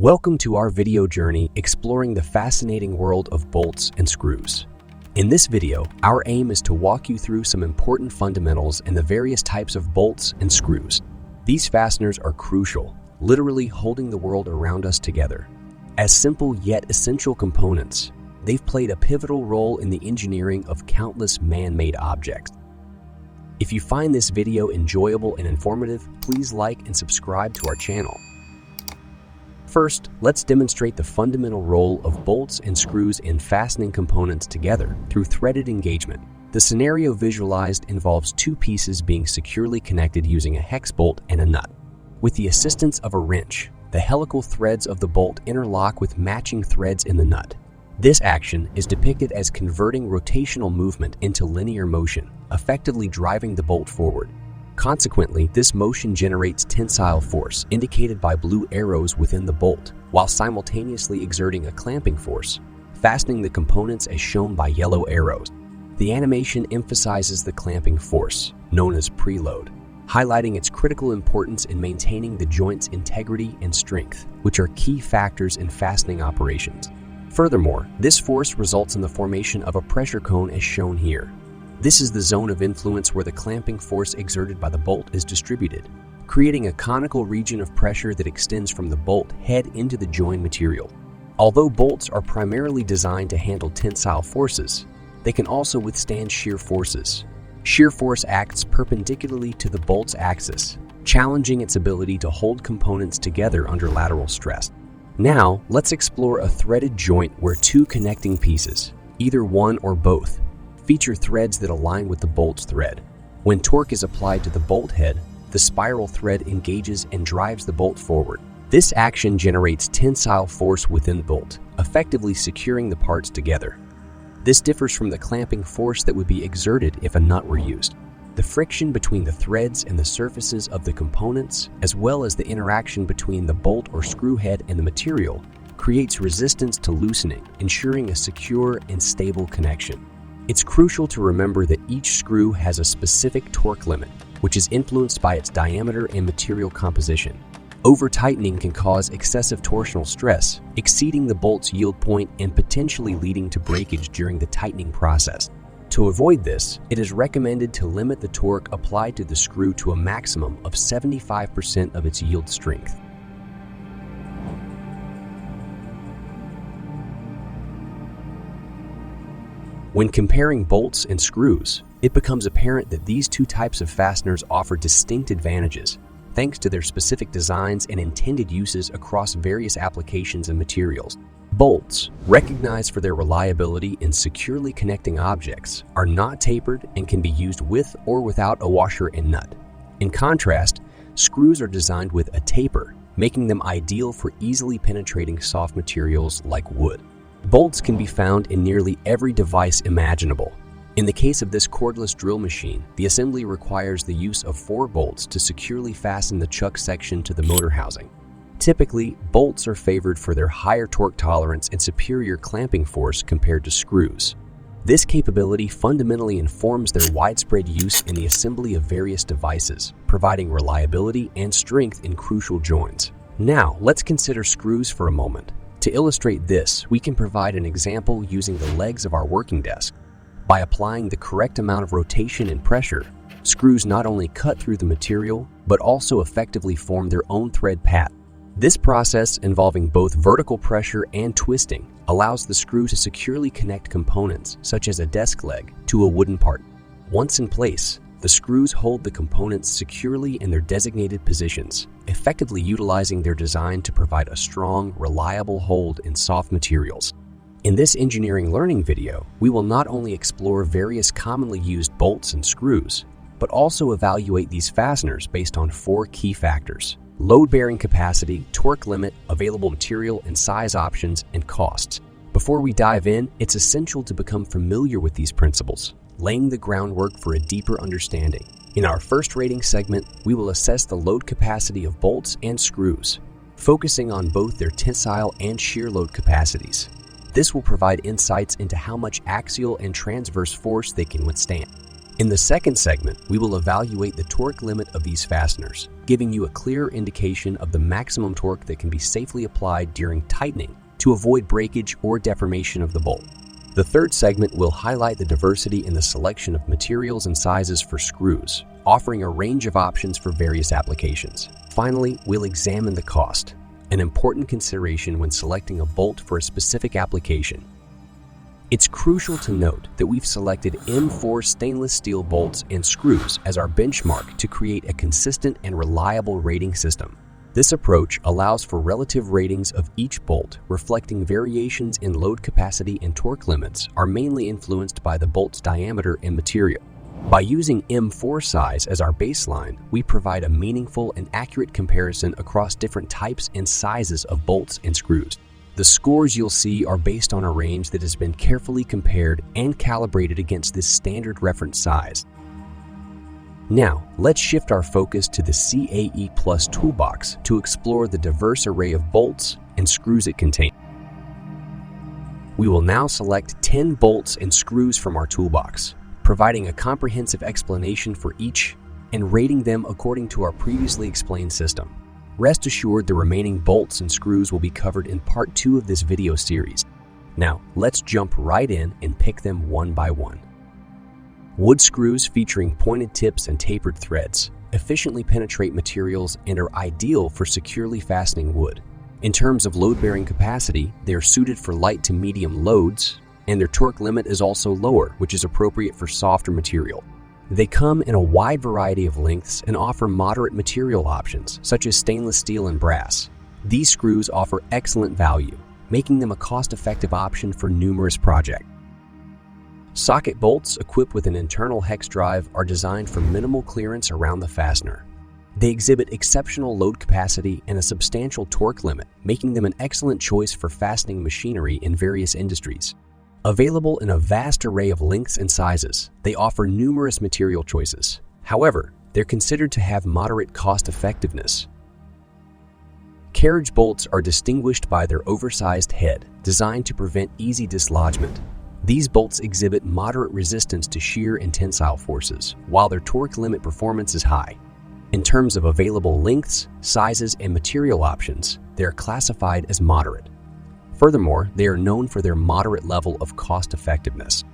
Welcome to our video journey exploring the fascinating world of bolts and screws. In this video, our aim is to walk you through some important fundamentals and the various types of bolts and screws. These fasteners are crucial, literally holding the world around us together. As simple yet essential components, they've played a pivotal role in the engineering of countless man-made objects. If you find this video enjoyable and informative, please like and subscribe to our channel. First, let's demonstrate the fundamental role of bolts and screws in fastening components together through threaded engagement. The scenario visualized involves two pieces being securely connected using a hex bolt and a nut. With the assistance of a wrench, the helical threads of the bolt interlock with matching threads in the nut. This action is depicted as converting rotational movement into linear motion, effectively driving the bolt forward. Consequently, this motion generates tensile force, indicated by blue arrows within the bolt, while simultaneously exerting a clamping force, fastening the components as shown by yellow arrows. The animation emphasizes the clamping force, known as preload, highlighting its critical importance in maintaining the joint's integrity and strength, which are key factors in fastening operations. Furthermore, this force results in the formation of a pressure cone as shown here. This is the zone of influence where the clamping force exerted by the bolt is distributed, creating a conical region of pressure that extends from the bolt head into the join material. Although bolts are primarily designed to handle tensile forces, they can also withstand shear forces. Shear force acts perpendicularly to the bolt's axis, challenging its ability to hold components together under lateral stress. Now, let's explore a threaded joint where two connecting pieces, either one or both, feature threads that align with the bolt's thread. When torque is applied to the bolt head, the spiral thread engages and drives the bolt forward. This action generates tensile force within the bolt, effectively securing the parts together. This differs from the clamping force that would be exerted if a nut were used. The friction between the threads and the surfaces of the components, as well as the interaction between the bolt or screw head and the material, creates resistance to loosening, ensuring a secure and stable connection. It's crucial to remember that each screw has a specific torque limit, which is influenced by its diameter and material composition. Over-tightening can cause excessive torsional stress, exceeding the bolt's yield point and potentially leading to breakage during the tightening process. To avoid this, it is recommended to limit the torque applied to the screw to a maximum of 75% of its yield strength. When comparing bolts and screws, it becomes apparent that these two types of fasteners offer distinct advantages, thanks to their specific designs and intended uses across various applications and materials. Bolts, recognized for their reliability in securely connecting objects, are not tapered and can be used with or without a washer and nut. In contrast, screws are designed with a taper, making them ideal for easily penetrating soft materials like wood. Bolts can be found in nearly every device imaginable. In the case of this cordless drill machine, the assembly requires the use of 4 bolts to securely fasten the chuck section to the motor housing. Typically, bolts are favored for their higher torque tolerance and superior clamping force compared to screws. This capability fundamentally informs their widespread use in the assembly of various devices, providing reliability and strength in crucial joints. Now, let's consider screws for a moment. To illustrate this, we can provide an example using the legs of our working desk. By applying the correct amount of rotation and pressure, screws not only cut through the material, but also effectively form their own thread path. This process, involving both vertical pressure and twisting, allows the screw to securely connect components, such as a desk leg, to a wooden part. Once in place, the screws hold the components securely in their designated positions, effectively utilizing their design to provide a strong, reliable hold in soft materials. In this engineering learning video, we will not only explore various commonly used bolts and screws, but also evaluate these fasteners based on 4 key factors: load-bearing capacity, torque limit, available material and size options, and costs. Before we dive in, it's essential to become familiar with these principles, laying the groundwork for a deeper understanding. In our first rating segment, we will assess the load capacity of bolts and screws, focusing on both their tensile and shear load capacities. This will provide insights into how much axial and transverse force they can withstand. In the second segment, we will evaluate the torque limit of these fasteners, giving you a clear indication of the maximum torque that can be safely applied during tightening to avoid breakage or deformation of the bolt. The third segment will highlight the diversity in the selection of materials and sizes for screws, offering a range of options for various applications. Finally, we'll examine the cost, an important consideration when selecting a bolt for a specific application. It's crucial to note that we've selected M4 stainless steel bolts and screws as our benchmark to create a consistent and reliable rating system. This approach allows for relative ratings of each bolt, reflecting variations in load capacity and torque limits are mainly influenced by the bolt's diameter and material. By using M4 size as our baseline, we provide a meaningful and accurate comparison across different types and sizes of bolts and screws. The scores you'll see are based on a range that has been carefully compared and calibrated against this standard reference size. Now, let's shift our focus to the CAE Toolbox to explore the diverse array of bolts and screws it contains. We will now select 10 bolts and screws from our toolbox, providing a comprehensive explanation for each and rating them according to our previously explained system. Rest assured the remaining bolts and screws will be covered in part 2 of this video series. Now, let's jump right in and pick them one by one. Wood screws featuring pointed tips and tapered threads efficiently penetrate materials and are ideal for securely fastening wood. In terms of load-bearing capacity, they are suited for light to medium loads, and their torque limit is also lower, which is appropriate for softer material. They come in a wide variety of lengths and offer moderate material options, such as stainless steel and brass. These screws offer excellent value, making them a cost-effective option for numerous projects. Socket bolts equipped with an internal hex drive are designed for minimal clearance around the fastener. They exhibit exceptional load capacity and a substantial torque limit, making them an excellent choice for fastening machinery in various industries. Available in a vast array of lengths and sizes, they offer numerous material choices. However, they're considered to have moderate cost effectiveness. Carriage bolts are distinguished by their oversized head, designed to prevent easy dislodgement. These bolts exhibit moderate resistance to shear and tensile forces, while their torque limit performance is high. In terms of available lengths, sizes, and material options, they are classified as moderate. Furthermore, they are known for their moderate level of cost effectiveness.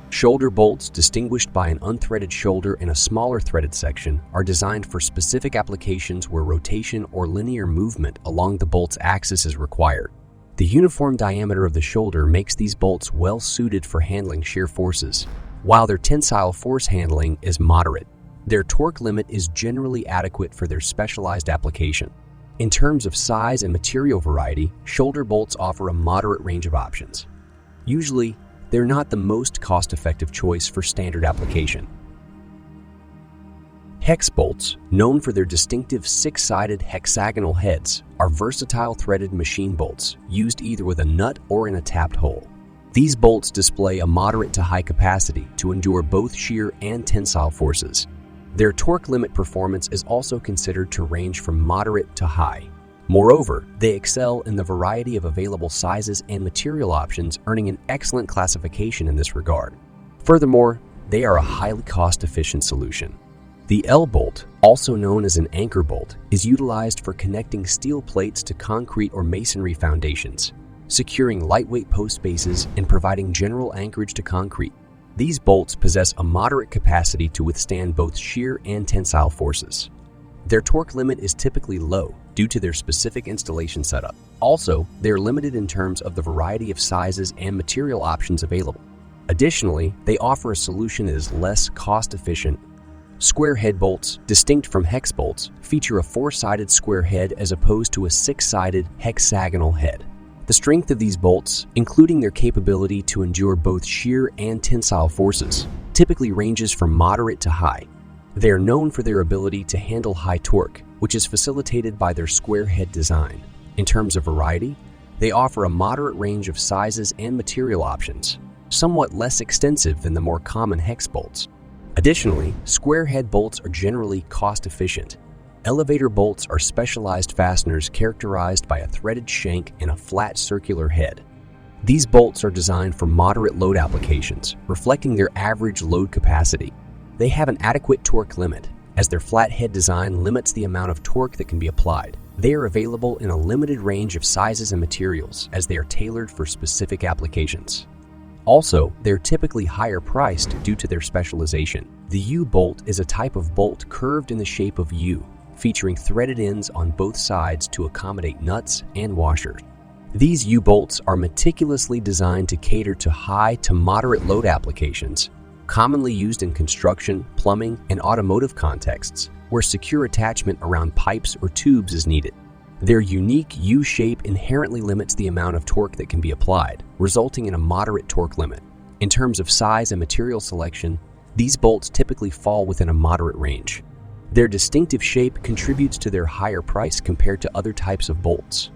Shoulder bolts, distinguished by an unthreaded shoulder and a smaller threaded section, are designed for specific applications where rotation or linear movement along the bolt's axis is required. The uniform diameter of the shoulder makes these bolts well suited for handling shear forces, while their tensile force handling is moderate. Their torque limit is generally adequate for their specialized application. In terms of size and material variety, shoulder bolts offer a moderate range of options. Usually, they're not the most cost-effective choice for standard application. Hex bolts, known for their distinctive six-sided hexagonal heads, are versatile threaded machine bolts used either with a nut or in a tapped hole. These bolts display a moderate to high capacity to endure both shear and tensile forces. Their torque limit performance is also considered to range from moderate to high. Moreover, they excel in the variety of available sizes and material options, earning an excellent classification in this regard. Furthermore, they are a highly cost-efficient solution. The L-bolt, also known as an anchor bolt, is utilized for connecting steel plates to concrete or masonry foundations, securing lightweight post bases and providing general anchorage to concrete. These bolts possess a moderate capacity to withstand both shear and tensile forces. Their torque limit is typically low due to their specific installation setup. Also, they are limited in terms of the variety of sizes and material options available. Additionally, they offer a solution that is less cost-efficient. Square head bolts, distinct from hex bolts, feature a four-sided square head as opposed to a six-sided hexagonal head. The strength of these bolts, including their capability to endure both shear and tensile forces, typically ranges from moderate to high. They are known for their ability to handle high torque, which is facilitated by their square head design. In terms of variety, they offer a moderate range of sizes and material options, somewhat less extensive than the more common hex bolts. Additionally, square head bolts are generally cost-efficient. Elevator bolts are specialized fasteners characterized by a threaded shank and a flat circular head. These bolts are designed for moderate load applications, reflecting their average load capacity. They have an adequate torque limit, as their flat head design limits the amount of torque that can be applied. They are available in a limited range of sizes and materials, as they are tailored for specific applications. Also, they're typically higher priced due to their specialization. The U-bolt is a type of bolt curved in the shape of U, featuring threaded ends on both sides to accommodate nuts and washers. These U-bolts are meticulously designed to cater to high to moderate load applications, commonly used in construction, plumbing, and automotive contexts, where secure attachment around pipes or tubes is needed. Their unique U-shape inherently limits the amount of torque that can be applied, resulting in a moderate torque limit. In terms of size and material selection, these bolts typically fall within a moderate range. Their distinctive shape contributes to their higher price compared to other types of bolts.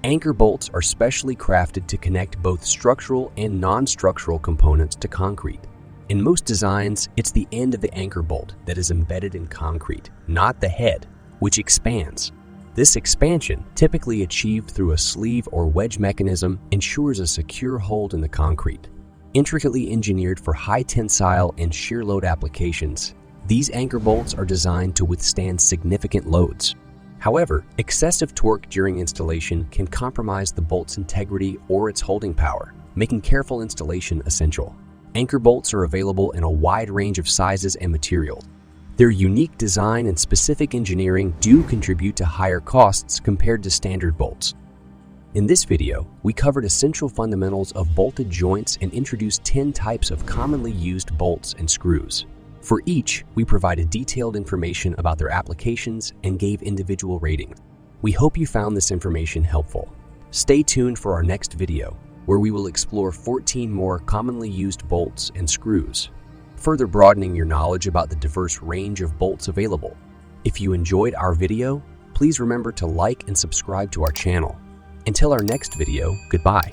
Anchor bolts are specially crafted to connect both structural and non-structural components to concrete. In most designs, it's the end of the anchor bolt that is embedded in concrete, not the head, which expands. This expansion, typically achieved through a sleeve or wedge mechanism, ensures a secure hold in the concrete. Intricately engineered for high tensile and shear load applications, these anchor bolts are designed to withstand significant loads. However, excessive torque during installation can compromise the bolt's integrity or its holding power, making careful installation essential. Anchor bolts are available in a wide range of sizes and materials. Their unique design and specific engineering do contribute to higher costs compared to standard bolts. In this video, we covered essential fundamentals of bolted joints and introduced 10 types of commonly used bolts and screws. For each, we provided detailed information about their applications and gave individual ratings. We hope you found this information helpful. Stay tuned for our next video, where we will explore 14 more commonly used bolts and screws, further broadening your knowledge about the diverse range of bolts available. If you enjoyed our video, please remember to like and subscribe to our channel. Until our next video, goodbye.